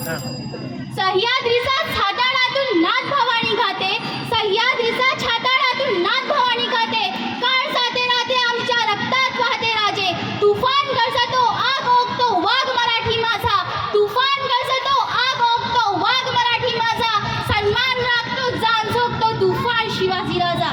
सह्याद्रीचा छाताडातून नाथ भवानी गाते, सह्याद्रीचा छाताडातून नाथ भवानी गाते. काळ जाते राहते आमच्या रक्तात वाहते राजे. तुफान गरजतो आग ओकतो वाघ मराठी माझा. तुफान गरजतो आग ओकतो वाघ मराठी माझा. सन्मान राखतो जान झोकतो तुफान शिवाजी राजा.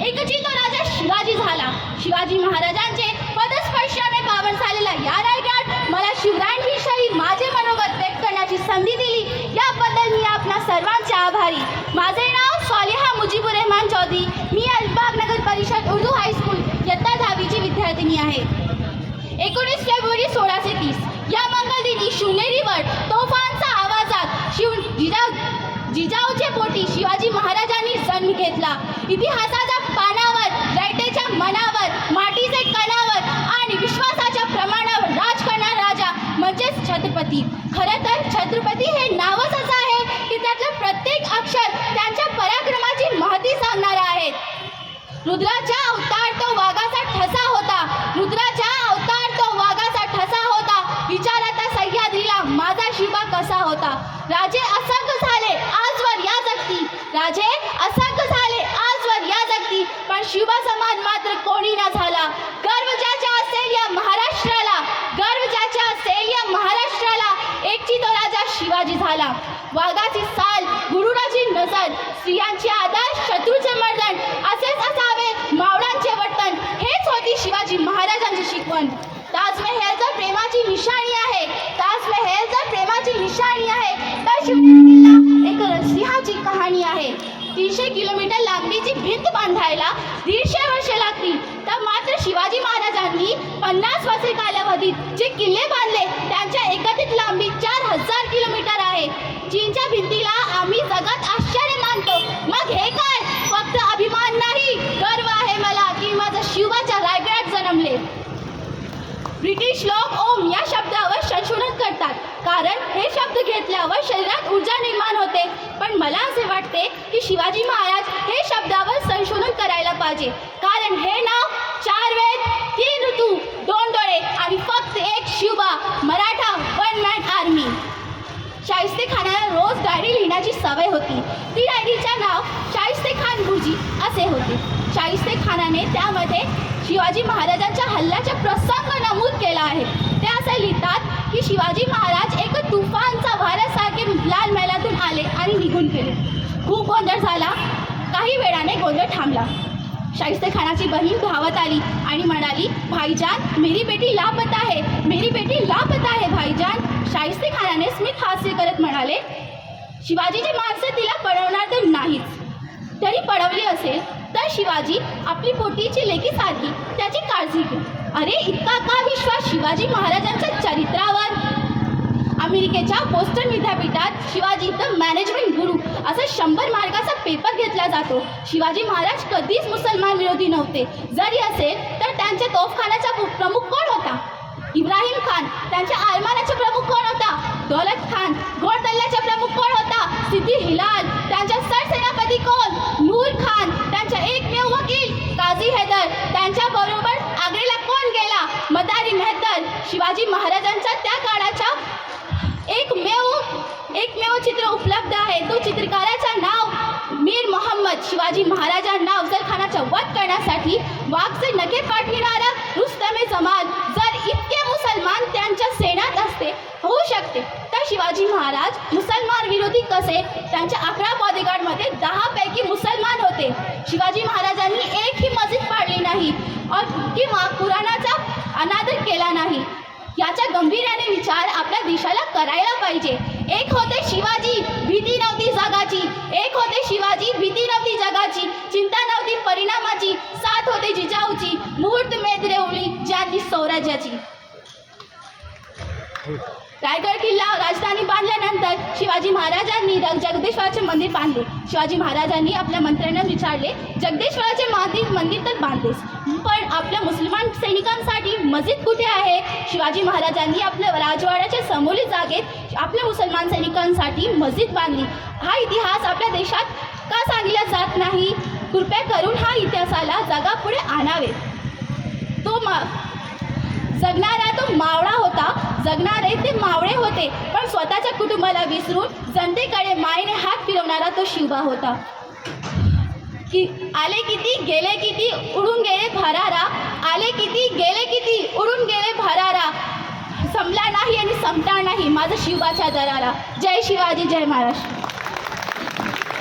एकची तो राजा शिवाजी झाला. शिवाजी महाराजांचे पदस्पर्शाने पावन झालेला या रायगड मला शिवरायांविषयी माझे मनोगत व्यक्त करण्याची संधी दिली, याबद्दल मी आपणा सर्वांचे आभारी. माझे नाव सालेहा मुजीबुर रहमान चौधरी. मी अलिबाग नगर परिषद उर्दू हायस्कूल इयत्ता 10वीची विद्यार्थिनी आहे. 19 फेब्रुवारी 1630 या मंगलदिनी शिवनेरीवर तोफांचा आवाजात जिजाऊचे पोटी शिवाजी महाराजांनी जन्म घेतला. इतिहासाच्या पानावर, रयतेच्या मनावर, मातीचे कणावर आणि विश्वासाच्या प्रमाणावर राज करणारा राजा म्हणजेच छत्रपती. खरं तर छत्रपती हे नावच असं आहे की त्यातलं प्रत्येक अक्षर त्यांच्या पराक्रमाची महती सांगणारं आहे. रुद्राचा अवतार तो वाघाचा ठसा होता. रुद्राचा अवतार तो वाघाचा ठसा होता. विचार आता सह्याद्रीला माझा शिवा कसा होता. राजे असंख्य झाले आजवर या जगती. राजे असंख्य झाले आजवर या जगती. पण शिवा समान मात्र कोणी ना झाला. गर्व ज्याच्या असेल या महाराष्ट्राला, गर्व ज्याच्या असेल या महाराष्ट्राला, एकची तो राजा शिवाजी झाला. वाघाची साल, गुरुराची नजर, स्त्रियांची आदर, शत्रूचे मर्दन, असेच असावे मावळांचे वर्तन, हेच होती शिवाजी महाराजांची शिकवण. ताजमहल जर प्रेमाची निशाणी आहे, ताजमहल जर प्रेमाची निशाणी आहे, तर शिवनेरी किल्ला एक सिंहाची कहाणी आहे. 300 किलोमीटर लांबीची भिंत बांधायला 150 वर्षे लागतील, तर मात्र शिवाजी महाराजांनी 50 वर्षे कालावधीत जे किल्ले बांधले त्यांच्या एकत्रित लांबी 4000 किलोमीटर आहे. चीनच्या भिंतीला आम्ही जगात आश्चर्य मानतो, मग हे काय? फक्त अभिमान नाही, गर्व आहे मला की माझा शिवाच्या रायगडात जन्मले. ब्रिटिश लोक ओम या शब्दावर संशोधन करतात, कारण हे शब्द घेतल्यावर शरीरात ऊर्जा निर्माण होते. पण मला असे वाटते की शिवाजी महाराज हे शब्दावर संशोधन करायला पाहिजे, कारण हे नाव 4 वेद, 3 ऋतू, 2 डोळे आणि फक्त एक Shivba, Maratha one man army. Shaista खानाला रोज डायरी लिहिण्याची सवय होती. ती डायरीचे नाव शाहिस्ते खान गुरुजी असे होते. शाहिस्ते खानाने त्यामध्ये शिवाजी महाराजांच्या हल्ल्याचा प्रसंग नमूद केला आहे. ते असे लिहितात की शिवाजी महाराज एक तुफानचा वाऱ्यासारखे लाल मैलातून आले आणि निघून गेले. खूप गोंधळ झाला. काही वेळाने गोंधळ थांबला. शाहिस्ते खानाची बहीण धावत आली आणि म्हणाली, भाईजान मेरी बेटी लापता है, मेरी बेटी लापता है भाईजान. शाहिस्ते खानाने स्मित हास्य करत म्हणाले, शिवाजीची माणसं तिला पळवणार तर नाहीच. तरी पळवली असेल तर शिवाजी आपली पोटीची लेकीसारखी त्याची काळजी घे. अरे इतका का विश्वास शिवाजी महाराजांच्या चरित्रावर? अमेरिकेच्या बोस्टन विद्यापीठात शिवाजी द मॅनेजमेंट गुरु असा 100 मार्काचा पेपर घेतला जातो. शिवाजी महाराज कधीच मुसलमान विरोधी नव्हते. जरी असेल तर त्यांच्या तोफखान्याचा प्रमुख कोण होता? इब्राहिम खान. त्यांच्या आरमानाचा प्रमुख कोण होता? दौलत खान. घोडदल्याचा प्रमुख कोण होता? सिद्दी हिलाल. त्यांच्या सरसेनापती कोण? नूर खान. त्यांच्या एकमेव वकील काझी हैदर. त्यांच्या बरोबर आग्र्याला कोण गेला? मदारी मेहतर. शिवाजी महाराजांच्या त्या काळाच्या एकमेव चित्र उपलब्ध आहे. तो चित्रकाराचं नाव मीर मोहम्मद. शिवाजी महाराजांना अफजल खानाचा वध करण्यासाठी वाघचे नखे पाठविणारा रुस्तमे जमाल जर इतके मुसलमान त्यांच्या सेनात असते होऊ शकते, तर शिवाजी महाराज मुसलमान विरोधी कसे? त्यांच्या 11 बॉडीगार्डमध्ये 10 पैकी मुसलमान होते. शिवाजी महाराजांनी एकही मस्जिद पाडली नाही किंवा कुराणाचा अनादर केला नाही. याचा गंभीर्याने विचार आपल्या देशाला करायला पाहिजे. एक होते शिवाजी, भीती नव्हती जगाची. एक होते शिवाजी, भीती नव्हती जगाची. चिंता नव्हती परिणामाची. साथ होते जिजाऊची. मुहूर्त मेद रेवली ज्यांनी स्वराज्याची. रायगड किल्ला राजधानी बांधल्यानंतर शिवाजी महाराजांनी जगदेश्वराचे मंदिर बांधले. शिवाजी महाराजांनी आपल्या मंत्र्यांना विचारले, जगदेश्वराचे मंदिर तर बांधलेस, पण आपल्या मुसलमान सैनिकांसाठी मस्जिद कुठे आहे? शिवाजी महाराजांनी आपल्या राजवाड्याच्या समोरील जागेत आपल्या मुसलमान सैनिकांसाठी मस्जिद बांधली. हा इतिहास आपल्या देशात का सांगितला जात नाही? कृपया करून हा इतिहासाला जगापुढे आणावे. तो जगणारा तो मावळा होता, जगणारे ते मावळे होते, पण स्वतःच्या कुटुंबाला विसरून जनतेकडे मायेने हात फिरवणारा तो शिवबा होता. की आले किती गेले किती उडून गेले भरारा, आले किती गेले किती उडून गेले भरारा, संपला नाही आणि संपणार नाही माझा शिवबाचा दरारा. जय शिवाजी, जय महाराष्ट्र.